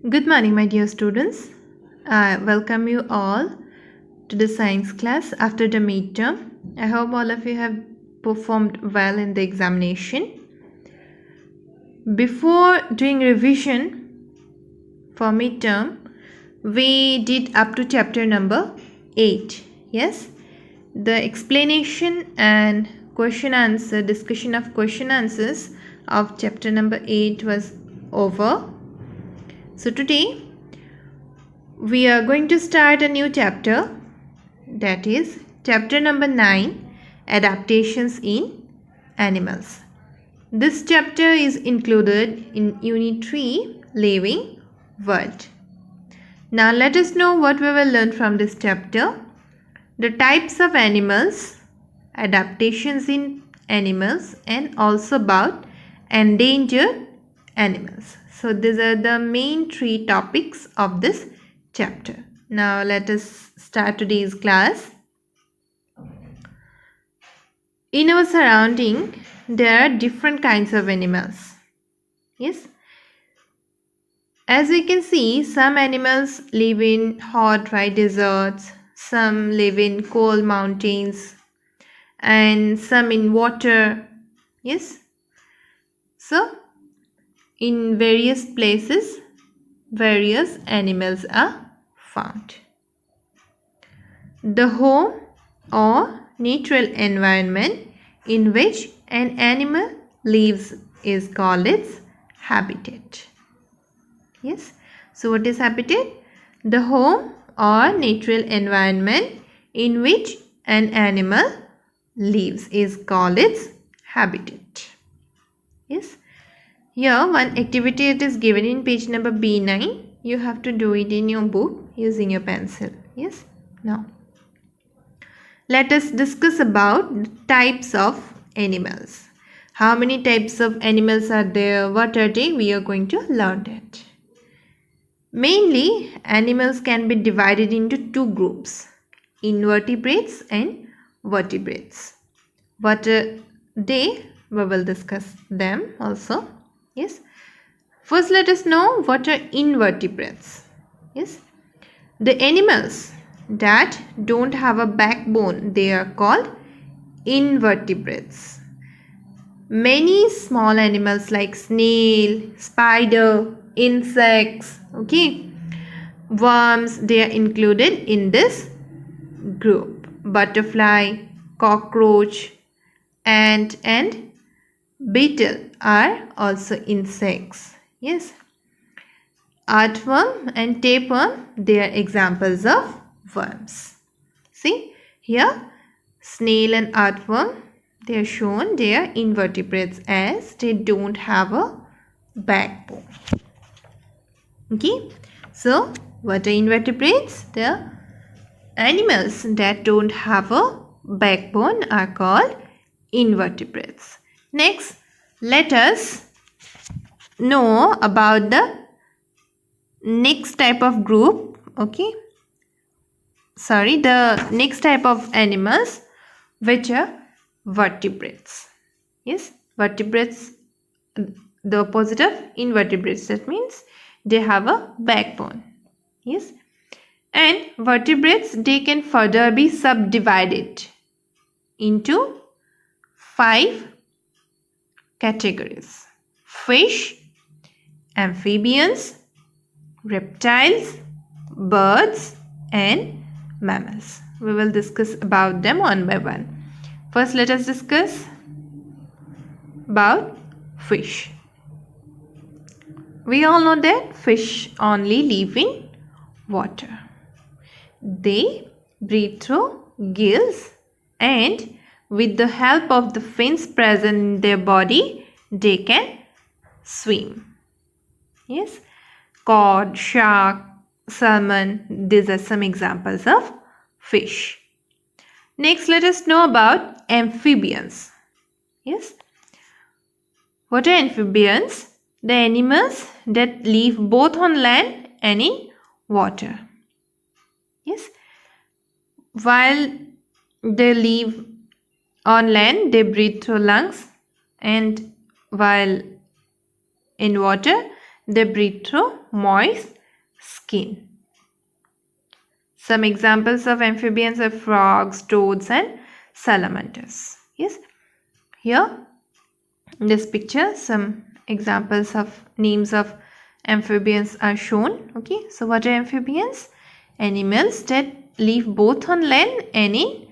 Good morning, my dear students. I welcome you all to the science class after the midterm. I hope all of you have performed well in the examination. Before doing revision for midterm, we did up to chapter number 8. Yes, the explanation and question answer, discussion of question answers of chapter number 8 was over. So today we are going to start a new chapter, that is chapter number 9, adaptations in animals. This chapter is included in unit 3, living world. Now let us know what we will learn from this chapter. The types of animals, adaptations in animals, and also about endangered animals. So these are the main 3 topics of this chapter. Now let us start today's class. In our surrounding, there are different kinds of animals. Yes. As we can see, some animals live in hot, dry deserts, some live in cold mountains, and some in water. Yes. So, in various places, various animals are found. The home or natural environment in which an animal lives is called its habitat. Yes. So what is habitat? The home or natural environment in which an animal lives is called its habitat. Yes. Here one activity it is given in page number B9. You have to do it in your book using your pencil. Yes. Now let us discuss about the types of animals. How many types of animals are there? What are they? We are going to learn that. Mainly, animals can be divided into 2 groups, invertebrates and vertebrates. What are they? We will discuss them also. Yes. First, let us know what are invertebrates. Yes. The animals that don't have a backbone, they are called invertebrates. Many small animals like snail, spider, insects, worms, they are included in this group. Butterfly, cockroach, ant and beetle are also insects. Yes. Earthworm and tapeworm, they are examples of worms. See here, snail and earthworm, they are shown, they are invertebrates as they don't have a backbone. Okay. So what are invertebrates? The animals that don't have a backbone are called invertebrates. Next, let us know about the next type of group. The next type of animals, which are vertebrates. Yes, vertebrates, the opposite of invertebrates. That means they have a backbone. Yes, and vertebrates, they can further be subdivided into 5 categories: fish, amphibians, reptiles, birds and mammals. We will discuss about them one by one. First, let us discuss about fish. We all know that fish only live in water. They breathe through gills and with the help of the fins present in their body, they can swim. Yes. Cod, shark, salmon, these are some examples of fish. Next, let us know about amphibians. Yes. What are amphibians? The animals that live both on land and in water. Yes. While they live on land, they breathe through lungs, and while in water, they breathe through moist skin. Some examples of amphibians are frogs, toads and salamanders. Yes, here in this picture some examples of names of amphibians are shown. Okay, so what are amphibians? Animals that live both on land and in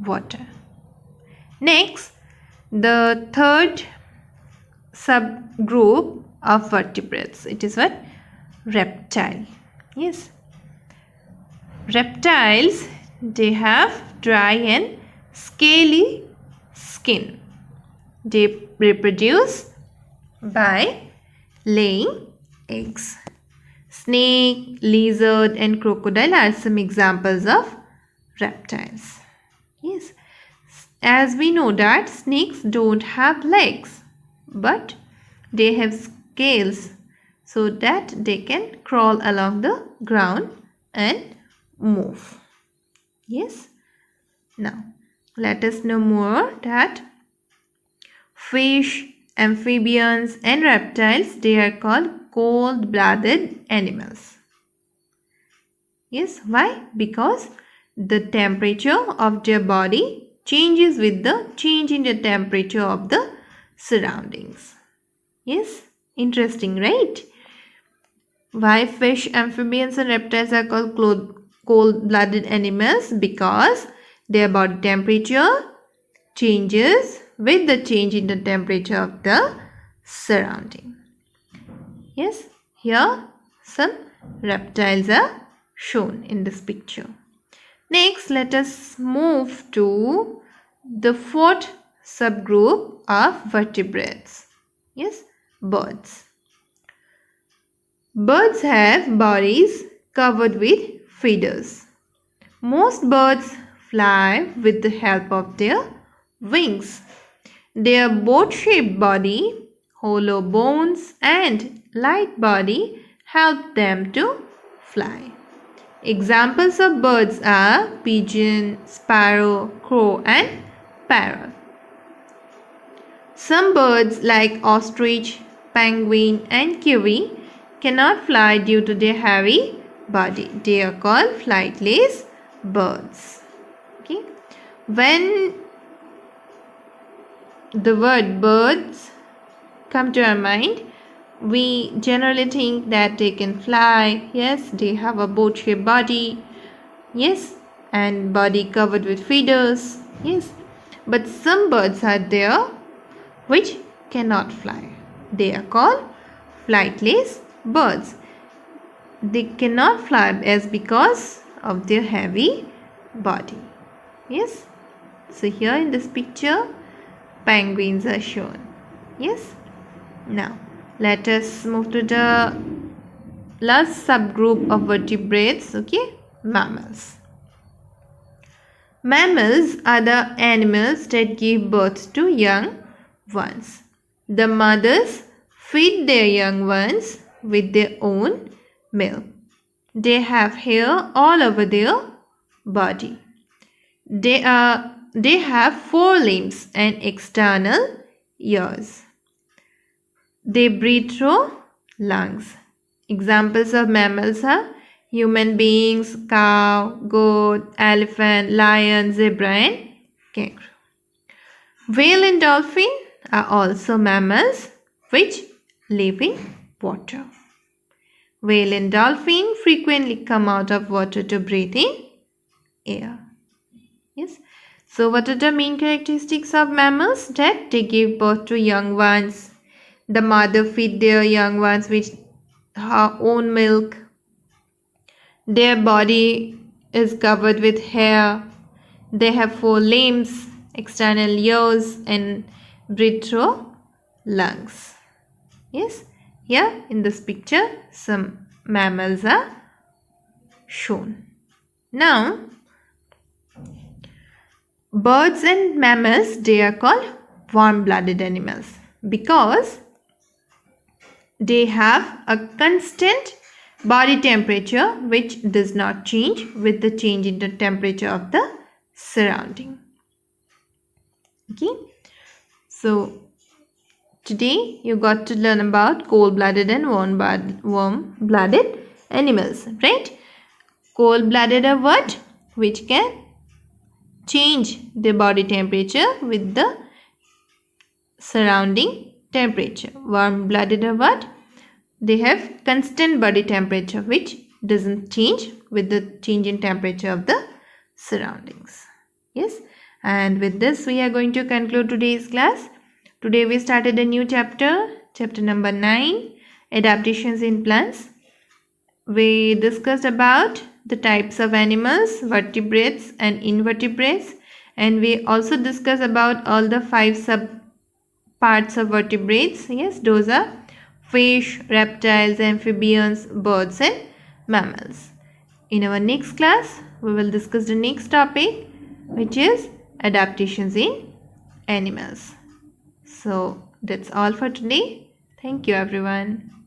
water. Next, the third subgroup of vertebrates, it is what? Reptile. Yes, reptiles, they have dry and scaly skin. They reproduce by laying eggs. Snake, lizard and crocodile are some examples of reptiles. Yes, as we know that snakes don't have legs, but they have scales so that they can crawl along the ground and move. Yes, now let us know more that fish, amphibians and reptiles, they are called cold-blooded animals. Yes, why? Because the temperature of their body changes with the change in the temperature of the surroundings. Yes, interesting, right? Why fish, amphibians and reptiles are called cold-blooded animals? Because their body temperature changes with the change in the temperature of the surrounding. Yes, here some reptiles are shown in this picture. Next, let us move to the fourth subgroup of vertebrates. Yes, birds. Birds have bodies covered with feathers. Most birds fly with the help of their wings. Their boat-shaped body, hollow bones and light body help them to fly. Examples of birds are pigeon, sparrow, crow and parrot. Some birds like ostrich, penguin and kiwi cannot fly due to their heavy body. They are called flightless birds. Okay. When the word birds come to our mind, we generally think that they can fly. Yes, they have a boat-shaped body. Yes, and body covered with feathers. Yes, but some birds are there which cannot fly. They are called flightless birds. They cannot fly as because of their heavy body. Yes, so here in this picture penguins are shown. Yes, now let us move to the last subgroup of vertebrates. Okay, mammals. Mammals are the animals that give birth to young ones. The mothers feed their young ones with their own milk. They have hair all over their body. They have four limbs and external ears. They breathe through lungs. Examples of mammals are human beings, cow, goat, elephant, lion, zebra and kangaroo. Whale and dolphin are also mammals which live in water. Whale and dolphin frequently come out of water to breathe in air. Yes. So what are the main characteristics of mammals? That they give birth to young ones. The mother feed their young ones with her own milk. Their body is covered with hair. They have four limbs, external ears and breathe through lungs. Yes, here in this picture some mammals are shown. Now, birds and mammals, they are called warm-blooded animals because they have a constant body temperature which does not change with the change in the temperature of the surrounding. Okay, so today you got to learn about cold-blooded and warm-blooded animals, right? Cold-blooded are what? Which can change their body temperature with the surrounding temperature. Warm-blooded are what? They have constant body temperature which doesn't change with the change in temperature of the surroundings. Yes, and with this we are going to conclude today's class. Today we started a new chapter, chapter number 9, adaptations in plants. We discussed about the types of animals, vertebrates and invertebrates, and we also discussed about all the 5 sub parts of vertebrates. Yes, those are fish, reptiles, amphibians, birds and mammals. In our next class, we will discuss the next topic, which is adaptations in animals. So that's all for today. Thank you everyone.